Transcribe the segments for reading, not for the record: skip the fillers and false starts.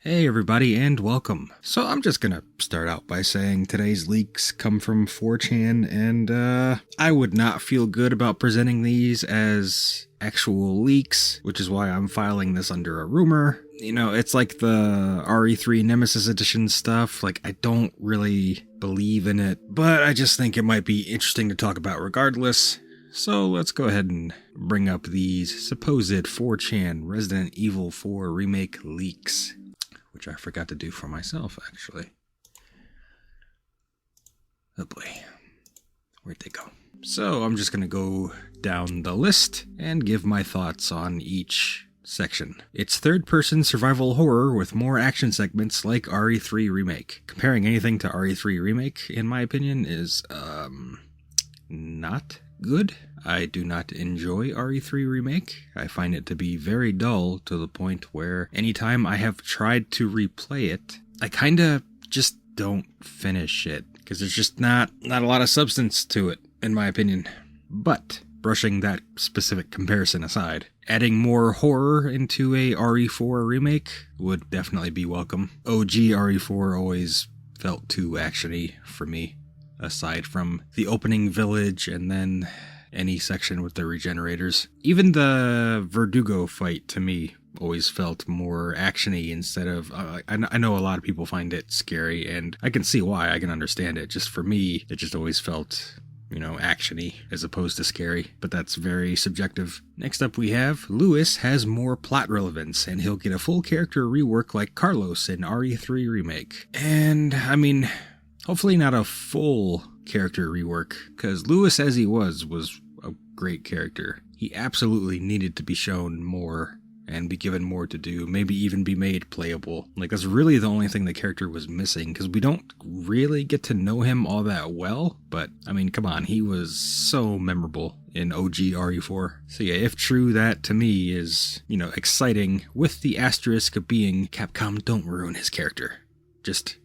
Hey everybody and welcome. So I'm just gonna start out by saying today's leaks come from 4chan and I would not feel good about presenting these as actual leaks, which is why I'm filing this under a rumor. You know, it's like the RE3 Nemesis Edition stuff, like I don't really believe in it, but I just think it might be interesting to talk about regardless. So let's go ahead and bring up these supposed 4chan Resident Evil 4 Remake leaks, which I forgot to do for myself, actually. Oh boy. Where'd they go? So I'm just going to go down the list and give my thoughts on each section. It's third-person survival horror with more action segments like RE3 Remake. Comparing anything to RE3 Remake, in my opinion, is, not good. I do not enjoy RE3 Remake. I find it to be very dull to the point where anytime I have tried to replay it, I kinda just don't finish it, because there's just not a lot of substance to it, in my opinion. But, brushing that specific comparison aside, adding more horror into a RE4 Remake would definitely be welcome. OG RE4 always felt too actiony for me, aside from the opening village and then any section with the regenerators. Even the Verdugo fight, to me, always felt more actiony instead of... I know a lot of people find it scary, and I can see why, I can understand it. Just for me, it just always felt, you know, actiony as opposed to scary, but that's very subjective. Next up we have, Lewis has more plot relevance, and he'll get a full character rework like Carlos in RE3 Remake. And, I mean, hopefully not a full character rework, because Lewis as he was a great character. He absolutely needed to be shown more and be given more to do, maybe even be made playable. Like, that's really the only thing the character was missing, because we don't really get to know him all that well, but, I mean, come on, he was so memorable in OG RE4. So yeah, if true, that to me is, you know, exciting, with the asterisk of being, Capcom, don't ruin his character. Just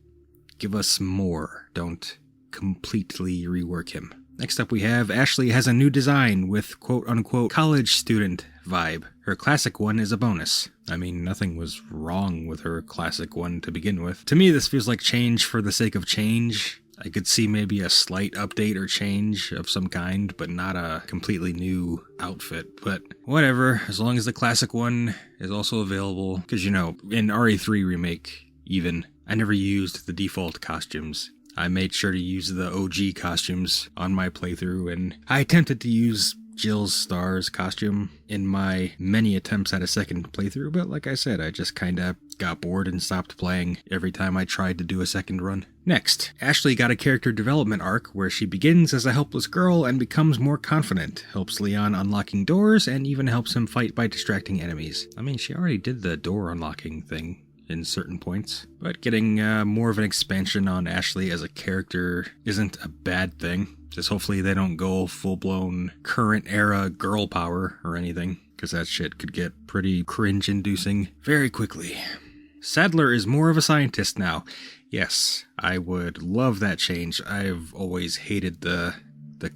give us more, don't completely rework him. Next up we have, Ashley has a new design with quote-unquote college student vibe. Her classic one is a bonus. I mean, nothing was wrong with her classic one to begin with. To me, this feels like change for the sake of change. I could see maybe a slight update or change of some kind, but not a completely new outfit. But whatever, as long as the classic one is also available. Because, you know, in RE3 Remake, even, I never used the default costumes. I made sure to use the OG costumes on my playthrough, and I attempted to use Jill's Star's costume in my many attempts at a second playthrough, but like I said, I just kinda got bored and stopped playing every time I tried to do a second run. Next, Ashley got a character development arc where she begins as a helpless girl and becomes more confident, helps Leon unlocking doors, and even helps him fight by distracting enemies. I mean, she already did the door unlocking thing in certain points, but getting more of an expansion on Ashley as a character isn't a bad thing. Just hopefully they don't go full-blown current era girl power or anything, because that shit could get pretty cringe-inducing very quickly. Sadler is more of a scientist now. Yes, I would love that change. I've always hated the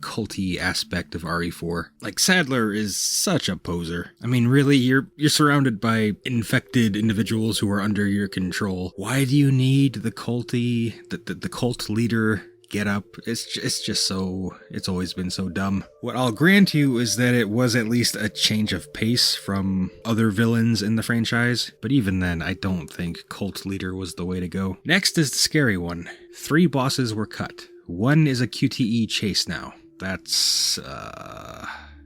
culty aspect of RE4. Like, Sadler is such a poser. I mean, really, you're surrounded by infected individuals who are under your control. Why do you need the culty, the cult leader get up? It's just so, it's always been so dumb. What I'll grant you is that it was at least a change of pace from other villains in the franchise, but even then, I don't think cult leader was the way to go. Next is the scary one. 3 bosses were cut. One is a QTE chase now. That's,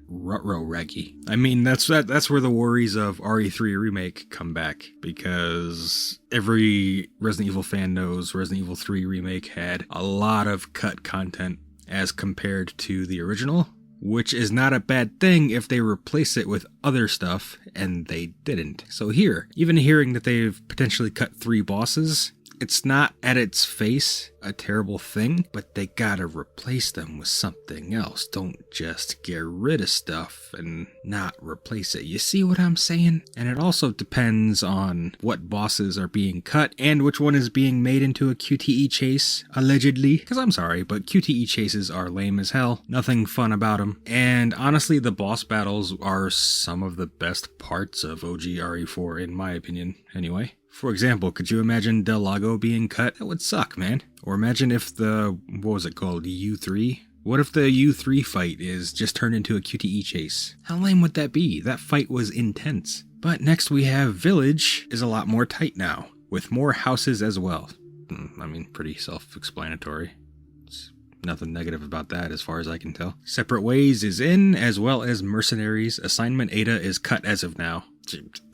ruggy. I mean, that's where the worries of RE3 Remake come back, because every Resident Evil fan knows Resident Evil 3 Remake had a lot of cut content as compared to the original, which is not a bad thing if they replace it with other stuff, and they didn't. So here, even hearing that they've potentially cut 3 bosses, it's not at its face a terrible thing, but they gotta replace them with something else. Don't just get rid of stuff and not replace it. You see what I'm saying? And it also depends on what bosses are being cut and which one is being made into a QTE chase, allegedly. Because I'm sorry, but QTE chases are lame as hell. Nothing fun about them. And honestly, the boss battles are some of the best parts of OG RE4 in my opinion, anyway. For example, could you imagine Del Lago being cut? That would suck, man. Or imagine if what was it called, U3? What if the U3 fight is just turned into a QTE chase? How lame would that be? That fight was intense. But next we have Village is a lot more tight now, with more houses as well. I mean, pretty self-explanatory. Nothing negative about that as far as I can tell. Separate Ways is in, as well as Mercenaries. Assignment Ada is cut as of now.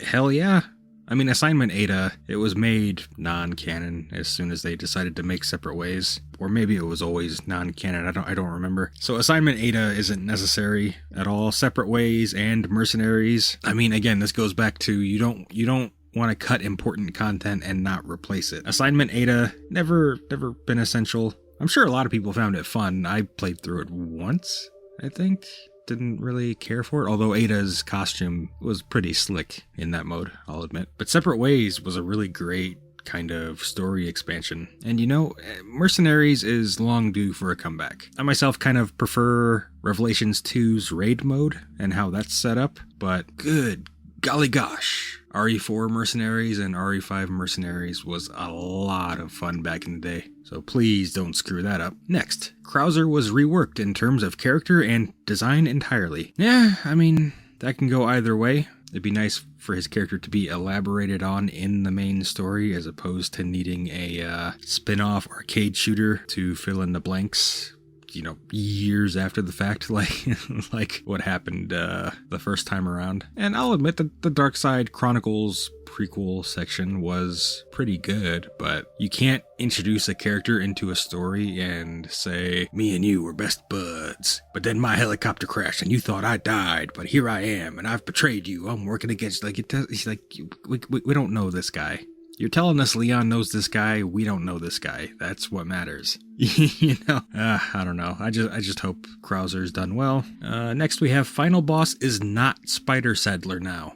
Hell yeah. I mean, Assignment Ada, it was made non-canon as soon as they decided to make Separate Ways. Or maybe it was always non-canon, I don't remember. So Assignment Ada isn't necessary at all. Separate Ways and Mercenaries. I mean, again, this goes back to you don't want to cut important content and not replace it. Assignment Ada, never been essential. I'm sure a lot of people found it fun. I played through it once, I think. Didn't really care for it, although Ada's costume was pretty slick in that mode, I'll admit. But Separate Ways was a really great kind of story expansion. And you know, Mercenaries is long due for a comeback. I myself kind of prefer Revelations 2's raid mode and how that's set up, but good golly gosh. RE4 Mercenaries and RE5 Mercenaries was a lot of fun back in the day, so please don't screw that up. Next, Krauser was reworked in terms of character and design entirely. Yeah, I mean, that can go either way. It'd be nice for his character to be elaborated on in the main story as opposed to needing a spin-off arcade shooter to fill in the blanks, you know, years after the fact, like what happened the first time around. And I'll admit that the Dark Side Chronicles prequel section was pretty good, but you can't introduce a character into a story and say, me and you were best buds, but then my helicopter crashed and you thought I died, but here I am and I've betrayed you. I'm working against, we don't know this guy. You're telling us Leon knows this guy. We don't know this guy. That's what matters. You know? I don't know. I just hope Krauser's done well. Next we have Final Boss is not Spider Saddler now.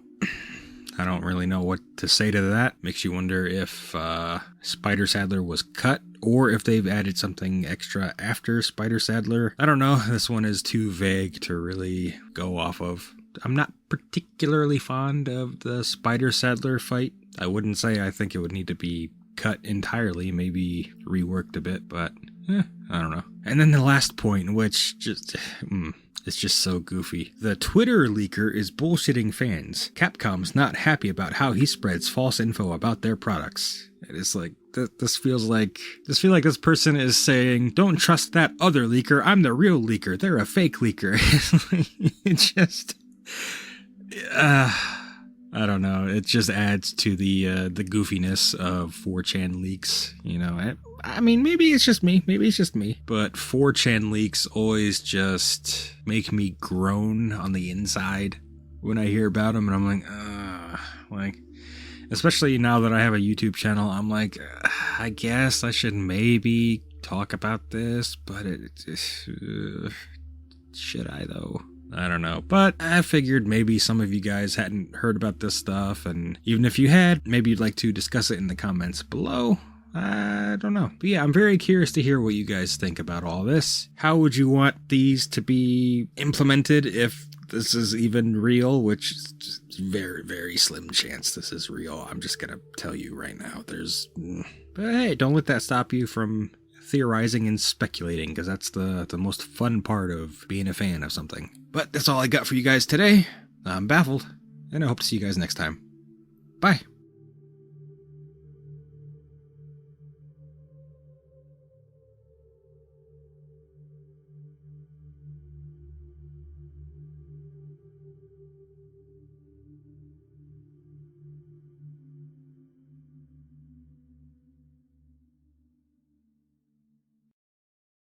I don't really know what to say to that. Makes you wonder if Spider Saddler was cut or if they've added something extra after Spider Saddler. I don't know. This one is too vague to really go off of. I'm not particularly fond of the Spider Saddler fight. I wouldn't say I think it would need to be cut entirely, maybe reworked a bit, but I don't know. And then the last point, which just, it's just so goofy. The Twitter leaker is bullshitting fans. Capcom's not happy about how he spreads false info about their products. It is like, this feels like this person is saying, don't trust that other leaker, I'm the real leaker, they're a fake leaker. It just, I don't know. It just adds to the goofiness of 4chan leaks, you know. I mean, maybe it's just me. But 4chan leaks always just make me groan on the inside when I hear about them, and I'm like, especially now that I have a YouTube channel, I'm like, I guess I should maybe talk about this, but should I though? I don't know, but I figured maybe some of you guys hadn't heard about this stuff, and even if you had, maybe you'd like to discuss it in the comments below. I don't know. But yeah, I'm very curious to hear what you guys think about all this. How would you want these to be implemented if this is even real, which is just very, very slim chance this is real. I'm just gonna tell you right now. But hey, don't let that stop you from theorizing and speculating, because that's the most fun part of being a fan of something. But that's all I got for you guys today. I'm baffled, and I hope to see you guys next time. Bye.